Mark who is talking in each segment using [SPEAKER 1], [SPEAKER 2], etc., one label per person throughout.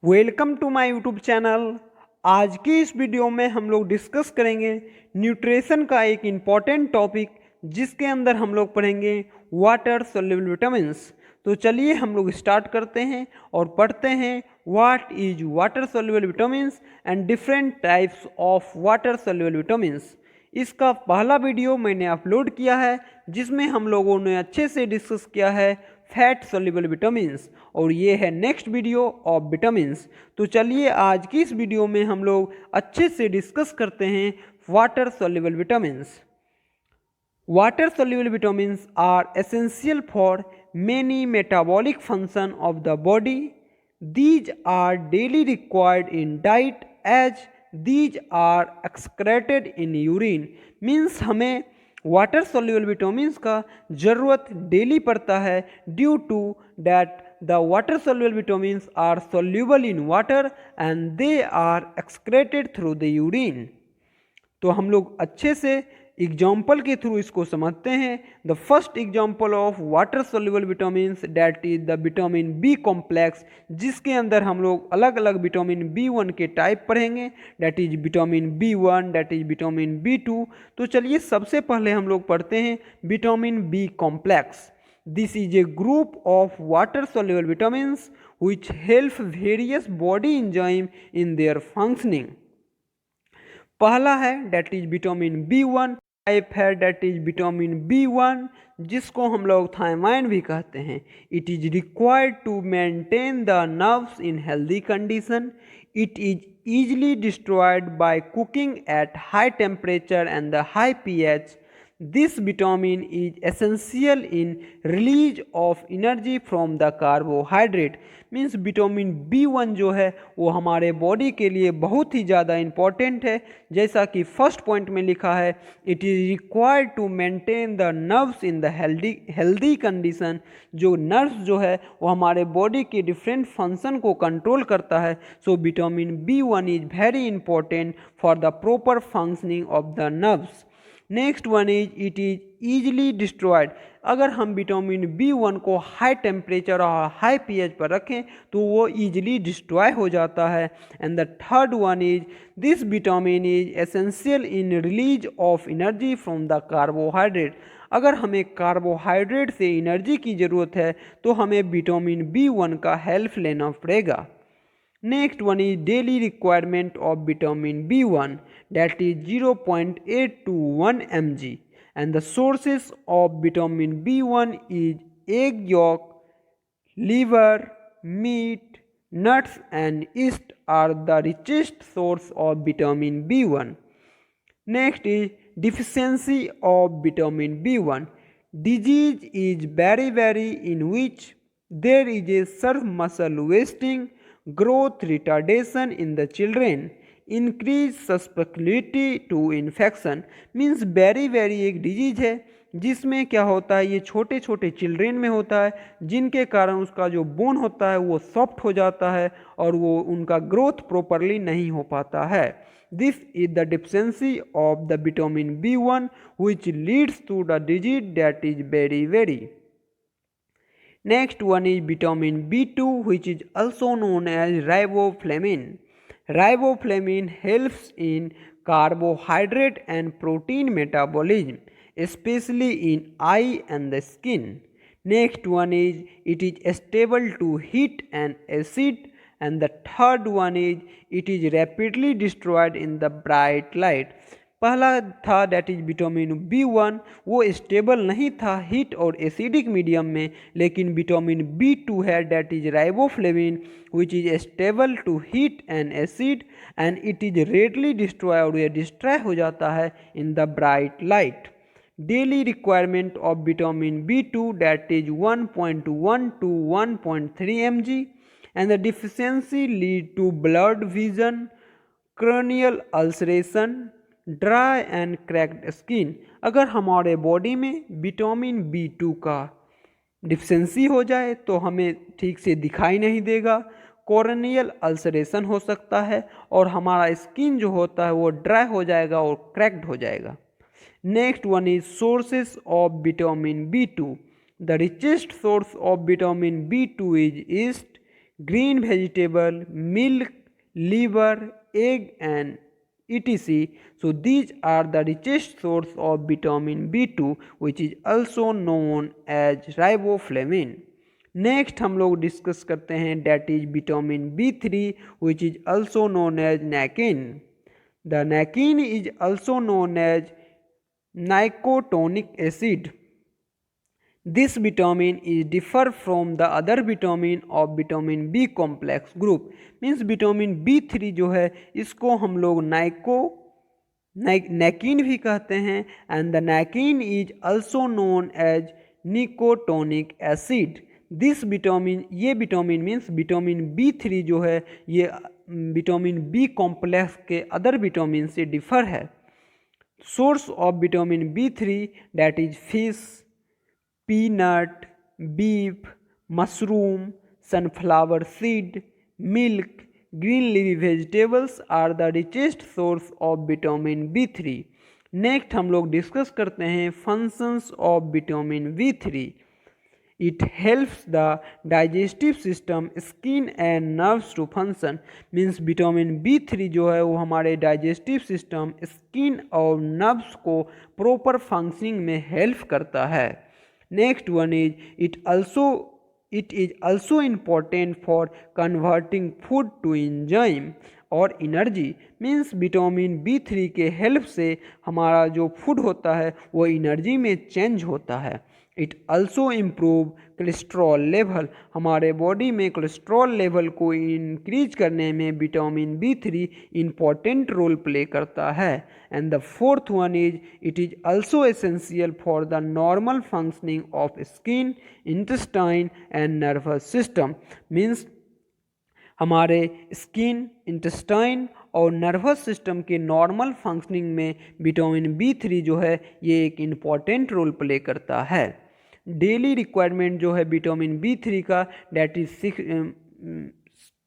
[SPEAKER 1] Welcome to my YouTube channel. आज की इस वीडियो में हम लोग डिस्कस करेंगे न्यूट्रिशन का एक इम्पॉर्टेंट टॉपिक, जिसके अंदर हम लोग पढ़ेंगे वाटर सोल्यूबल विटामिन्स। तो चलिए हम लोग स्टार्ट करते हैं और पढ़ते हैं what is water soluble vitamins and different types of water soluble vitamins. इसका पहला वीडियो मैंने अपलोड किया है, जिसमें हम लोगों ने अच्छे से डिस्कस किया है फैट सोल्यूबल विटामिन्स, और ये है नेक्स्ट वीडियो ऑफ विटामिन्स। तो चलिए आज की इस वीडियो में हम लोग अच्छे से डिस्कस करते हैं water soluble vitamins. Water soluble vitamins are essential for many metabolic function of the body. These are daily required in diet as these are excreted in urine. Means हमें वाटर सोल्यूबल विटामिन्स का ज़रूरत daily पड़ता है due to that the water soluble vitamins are soluble in water and they are excreted through the urine. तो हम लोग अच्छे से एग्जाम्पल के थ्रू इसको समझते हैं। The first example of water soluble vitamins that is the vitamin B complex, जिसके अंदर हम लोग अलग अलग विटामिन बी 1 के टाइप पढ़ेंगे। That is vitamin B 1, that is vitamin B 2। तो चलिए सबसे पहले हम लोग पढ़ते हैं vitamin B complex. This is a group of water soluble vitamins which help various body enzyme in their functioning। पहला है that is vitamin B 1, type है दैट इज विटामिन बी 1, जिसको हम लोग थायमाइन भी कहते हैं। It is required to maintain the nerves in healthy condition. It is easily destroyed by cooking at high temperature and the high pH. This vitamin is essential in release of energy from the carbohydrate। Means vitamin B 1 जो है वो हमारे body के लिए बहुत ही ज़्यादा important है। जैसा कि फर्स्ट पॉइंट में लिखा है, it is required to maintain the nerves in the healthy condition. जो नर्व्स जो है वो हमारे बॉडी के डिफरेंट फंक्शन को कंट्रोल करता है। So vitamin B 1 is very important for the proper functioning of the nerves. Next one is it is easily destroyed. अगर हम विटामिन बी 1 को हाई टेम्परेचर और हाई पीएच पर रखें तो वो ईजिली डिस्ट्रॉय हो जाता है। And the third one is this vitamin is essential in release of energy from the carbohydrate. अगर हमें कार्बोहाइड्रेट से एनर्जी की ज़रूरत है तो हमें विटामिन बी 1 का हेल्प लेना पड़ेगा। Next one is daily requirement of vitamin B1, that is 0.8 to 1 mg, and the sources of vitamin B1 is egg yolk, liver, meat, nuts and yeast are the richest source of vitamin B1. Next is deficiency of vitamin B1. Disease is very in which there is a serve muscle wasting, growth retardation in the children, increased susceptibility to infection। Means very एक disease है जिसमें क्या होता है, ये छोटे छोटे children में होता है, जिनके कारण उसका जो बोन होता है वो सॉफ्ट हो जाता है और वो उनका ग्रोथ प्रॉपरली नहीं हो पाता है। This is the deficiency of the vitamin B 1 which leads to the disease that is very। Next one is vitamin B2, which is also known as riboflavin. Riboflavin helps in carbohydrate and protein metabolism, especially in eye and the skin. Next one is it is stable to heat and acid, and the third one is it is rapidly destroyed in the bright light। पहला था that is vitamin B 1, वो stable नहीं था heat और acidic medium में, लेकिन vitamin B 2 है that is riboflavin which is stable to heat and acid and it is readily destroy, और ये डिस्ट्रॉय हो जाता है in the bright light. Daily requirement of vitamin B 2 that is 1.1 to 1.3 mg, and the deficiency lead to blood vision, corneal ulceration, dry and cracked skin. अगर हमारे body में vitamin B 2 का deficiency हो जाए तो हमें ठीक से दिखाई नहीं देगा, कॉर्नियल अल्सरेशन हो सकता है और हमारा स्किन जो होता है वो ड्राई हो जाएगा और क्रैक्ड हो जाएगा। Next one is sources of vitamin B 2। The richest source of vitamin B 2 is yeast, green vegetable, milk, liver, egg and etc. So these are the richest source of vitamin B2 which is also known as riboflavin. Next हम लोग discuss करते हैं that is vitamin B3 which is also known as niacin. The niacin is also known as nicotinic acid. This vitamin is differ from the other vitamin of vitamin B complex group. Means vitamin B3 जो है इसको हम लोग नैकिन भी कहते हैं and the niacin is also known as nicotinic acid. This vitamin, ये vitamin means vitamin B3 जो है ये विटामिन B कॉम्प्लेक्स के अदर विटामिन से डिफर है. Source of vitamin B3 that is fish, peanut, beef, mushroom, sunflower seed, milk, green leafy vegetables are the richest source of vitamin B3. Next हम लोग discuss करते हैं functions of vitamin B3. It helps the digestive system, skin and nerves to function. Means vitamin B3 जो है वो हमारे digestive system, skin और nerves को प्रॉपर फंक्शनिंग में हेल्प करता है. Next one is it is also important for converting food to enzyme और एनर्जी. मीन्स विटामिन B3 के हेल्प से हमारा जो फूड होता है वो एनर्जी में चेंज होता है. It also improve cholesterol level. हमारे बॉडी में कोलेस्ट्रॉल लेवल को इंक्रीज करने में vitamin B3 important role play करता है. And the fourth one is it is also essential for the normal functioning of skin, intestine and nervous system. Means हमारे skin, intestine और nervous system के normal functioning में vitamin B3 जो है ये एक इम्पॉर्टेंट रोल प्ले करता है. डेली रिक्वायरमेंट जो है विटामिन B3 का that is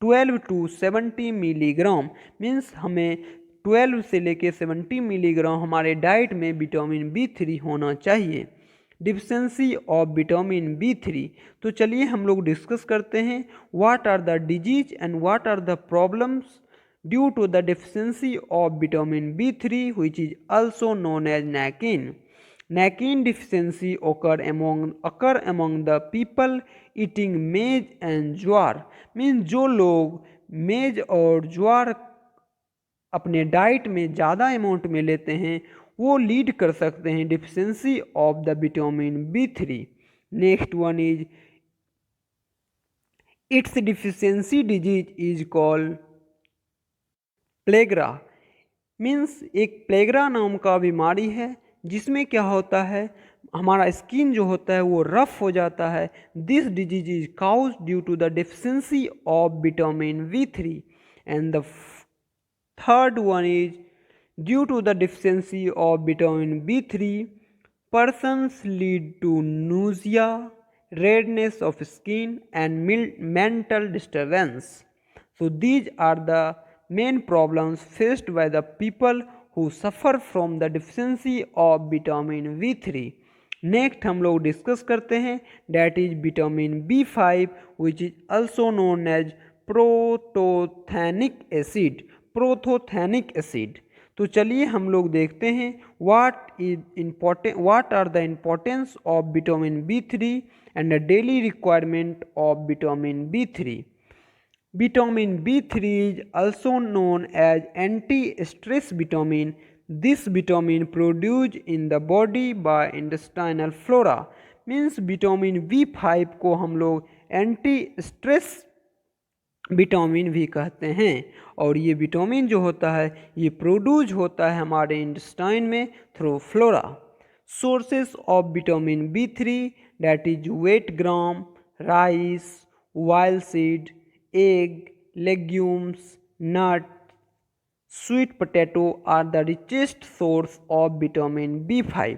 [SPEAKER 1] 12 to 70 milligram. Means हमें 12 से लेके 70 मिलीग्राम हमारे डाइट में विटामिन B3 होना चाहिए. Deficiency of vitamin B3. तो चलिए हम लोग डिस्कस करते हैं what are the disease and what are the problems due to the deficiency of vitamin B3 which is also known as NACIN. NACIN deficiency occur among the people eating maize and jowar. Means जो लोग मेज और ज्वार अपने diet में ज़्यादा amount में लेते हैं वो लीड कर सकते हैं deficiency of the vitamin B3. Next one is it's deficiency disease is called pellagra. Means एक प्लेग्रा नाम का बीमारी है जिसमें क्या होता है हमारा स्किन जो होता है वो रफ हो जाता है. This disease is cause due to the deficiency of vitamin B3. And the third one is due to the deficiency of vitamin B3 persons lead to nausea, redness of skin and mental disturbance. So these are the main problems faced by the people who suffer from the deficiency of vitamin B3. Next हम लोग discuss करते हैं that is vitamin B5 which is also known as pantothenic acid. Pantothenic acid. तो चलिए हम लोग देखते हैं what are the importance of vitamin B3 and the daily requirement of vitamin B3. Vitamin B3 is also known as anti-stress vitamin. This vitamin produced in the body by intestinal flora. Means vitamin B5 को हम लोग anti stress vitamin भी कहते हैं और ये vitamin जो होता है ये प्रोड्यूस होता है हमारे इंटेस्टाइन में through flora. Sources of vitamin B3 that is wheat gram, rice, wild seed, egg, legumes, nut, sweet potato are the richest source of vitamin B5.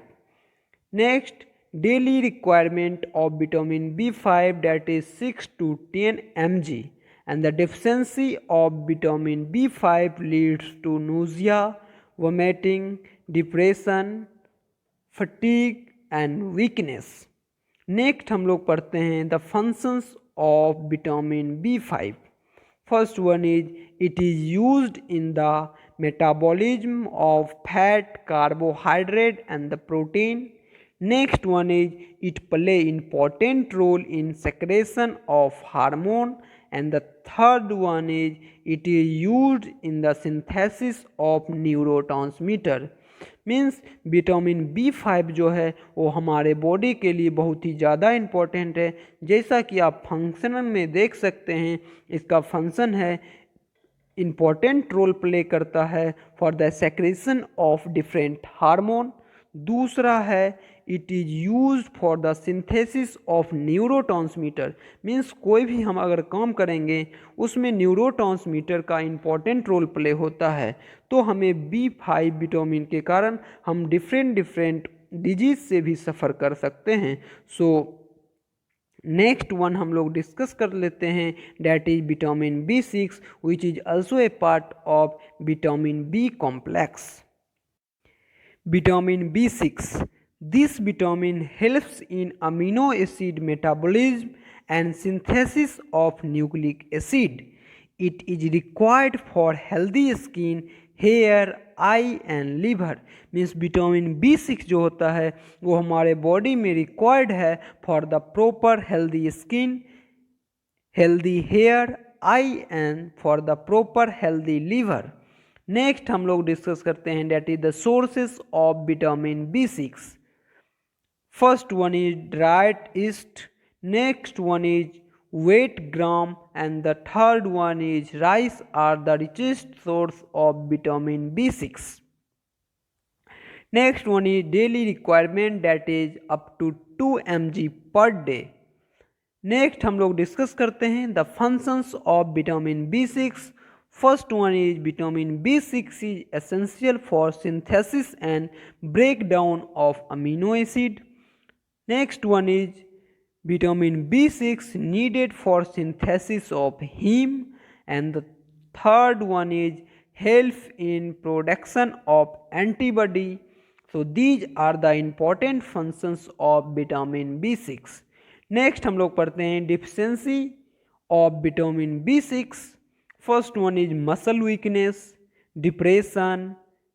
[SPEAKER 1] Next, daily requirement of vitamin B5 that is 6 to 10 mg and the deficiency of vitamin B5 leads to nausea, vomiting, depression, fatigue and weakness. Next हम लोग पढ़ते हैं the functions of vitamin B5. First one is it is used in the metabolism of fat, carbohydrate and the protein. Next one is it play important role in secretion of hormone, and the third one is it is used in the synthesis of neurotransmitter. Means vitamin B5 जो है वो हमारे body के लिए बहुत ही ज़्यादा important है। जैसा कि आप फंक्शन में देख सकते हैं, इसका फंक्शन है इम्पोर्टेंट रोल प्ले करता है for the secretion of different hormone. दूसरा है it is use for the synthesis of neurotransmitter. Means कोई भी हम अगर काम करेंगे उसमें न्यूरोट्रांसमीटर का इम्पॉर्टेंट रोल प्ले होता है। तो हमें B5 विटामिन के कारण हम डिफरेंट डिजीज से भी सफ़र कर सकते हैं। सो नेक्स्ट वन हम लोग डिस्कस कर लेते हैं, that is vitamin B6 which is also a part of vitamin B complex. Vitamin B6. This vitamin helps in amino acid metabolism and synthesis of nucleic acid. It is required for healthy skin, hair, eye and liver. Means vitamin B6 जो होता है वो हमारे body में required है for the proper healthy skin, healthy hair, eye and for the proper healthy liver. Next हम लोग discuss करते हैं that is the sources of vitamin B6। First one is dried yeast, next one is wheat gram and the third one is rice are the richest source of vitamin B6। Next one is daily requirement that is up to 2 mg per day. नेक्स्ट हम लोग discuss करते हैं the functions of vitamin B6। First one is vitamin B6 is essential for synthesis and breakdown of amino acid. Next one is vitamin B6 needed for synthesis of heme, and the third one is help in production of antibody. So these are the important functions of vitamin B6. Next हम लोग पढ़ते हैं deficiency of vitamin B6. First one is muscle weakness, depression,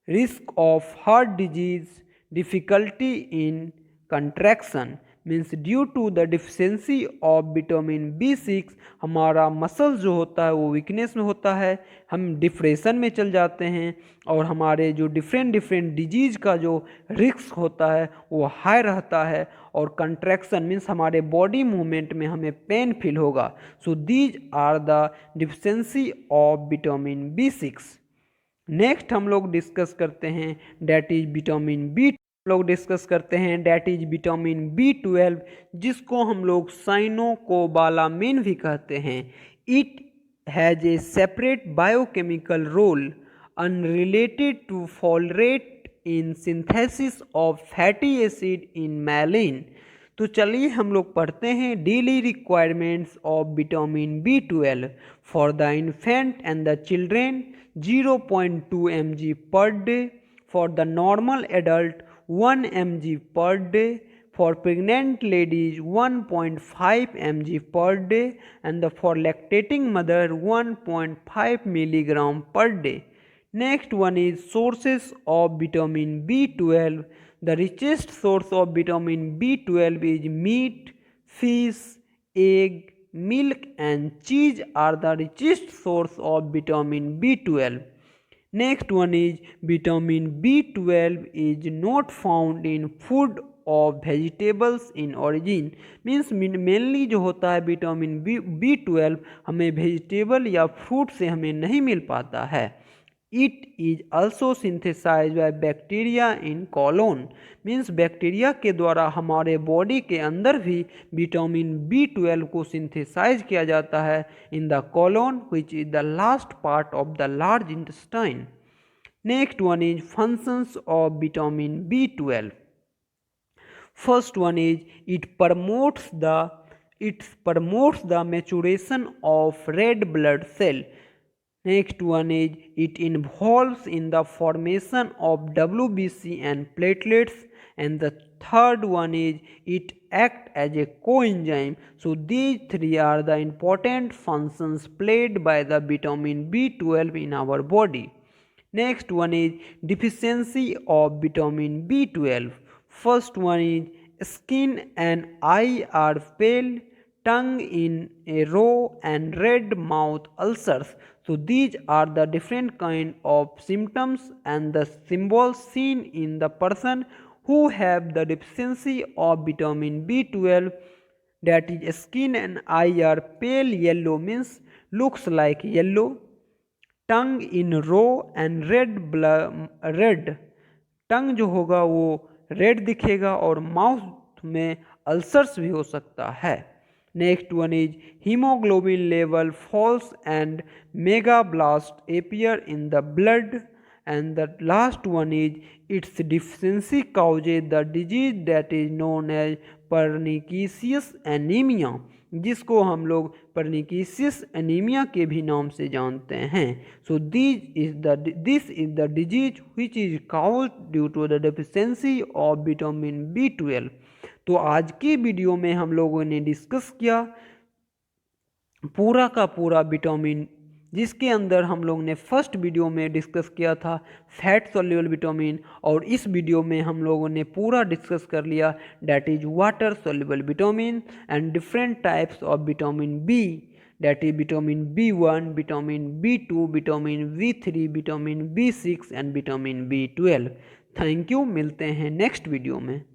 [SPEAKER 1] risk of heart disease, difficulty in contraction. Means due to the deficiency of vitamin B6 हमारा muscle जो होता है वो weakness में होता है, हम डिप्रेशन में चल जाते हैं और हमारे जो डिफरेंट डिजीज़ का जो रिस्क होता है वो हाई रहता है, और कंट्रैक्शन मीन्स हमारे बॉडी मूवमेंट में हमें पेन फील होगा। So these are the deficiency of vitamin B6। Next हम लोग डिस्कस करते हैं डैट इज विटामिन B। लोग डिस्कस करते हैं डैट इज विटामिन B12, जिसको हम लोग साइनोकोबालामिन भी कहते हैं। It has a separate biochemical role unrelated to folate in synthesis of fatty acid in myelin. तो चलिए हम लोग पढ़ते हैं daily requirements of vitamin B12 for the infant and the children 0.2 mg per day, for the normal adult 1 mg per day, for pregnant ladies 1.5 mg per day, and for lactating mother 1.5 milligram per day. Next one is sources of vitamin B12. The richest source of vitamin B12 is meat, fish, egg, milk and cheese are the richest source of vitamin B12. Next one is vitamin B12 is not found in food of vegetables in origin. Means mainly जो होता है vitamin B12 हमें vegetable या fruit से हमें नहीं मिल पाता है। It is also synthesize by bacteria in colon. Means bacteria के द्वारा हमारे बॉडी के अंदर भी विटामिन B12 को सिंथेसाइज किया जाता है in the colon which is the last part of the large intestine. Next one is functions of vitamin B12। First one is it promotes the maturation of red blood cell. Next one is it involves in the formation of WBC and platelets, and the third one is it act as a coenzyme. So these three are the important functions played by the vitamin B12 in our body. Next one is deficiency of vitamin B12. First one is skin and eye are pale, tongue in a raw and red mouth ulcers. So these are the different kind of symptoms and the symbols seen in the person who have the deficiency of vitamin B12, that is skin and eye are pale yellow means looks like yellow, tongue in row and red tongue जो होगा वो red दिखेगा और mouth में ulcers भी हो सकता है. Next one is haemoglobin level falls and mega blast appear in the blood. And the last one is its deficiency causes the disease that is known as pernicious anaemia, जिसको हम लोग परनिकीसियस anaemia के भी नाम से जानते हैं. So this is the disease which is caused due to the deficiency of vitamin B12. तो आज की वीडियो में हम लोगों ने डिस्कस किया पूरा का पूरा विटामिन, जिसके अंदर हम लोग ने फर्स्ट वीडियो में डिस्कस किया था फैट सॉल्युबल विटामिन, और इस वीडियो में हम लोगों ने पूरा डिस्कस कर लिया that is water soluble vitamin and different types of vitamin B, that is vitamin B1, vitamin B2, vitamin B3, vitamin B6 and vitamin B12. Thank you, मिलते हैं नेक्स्ट वीडियो में.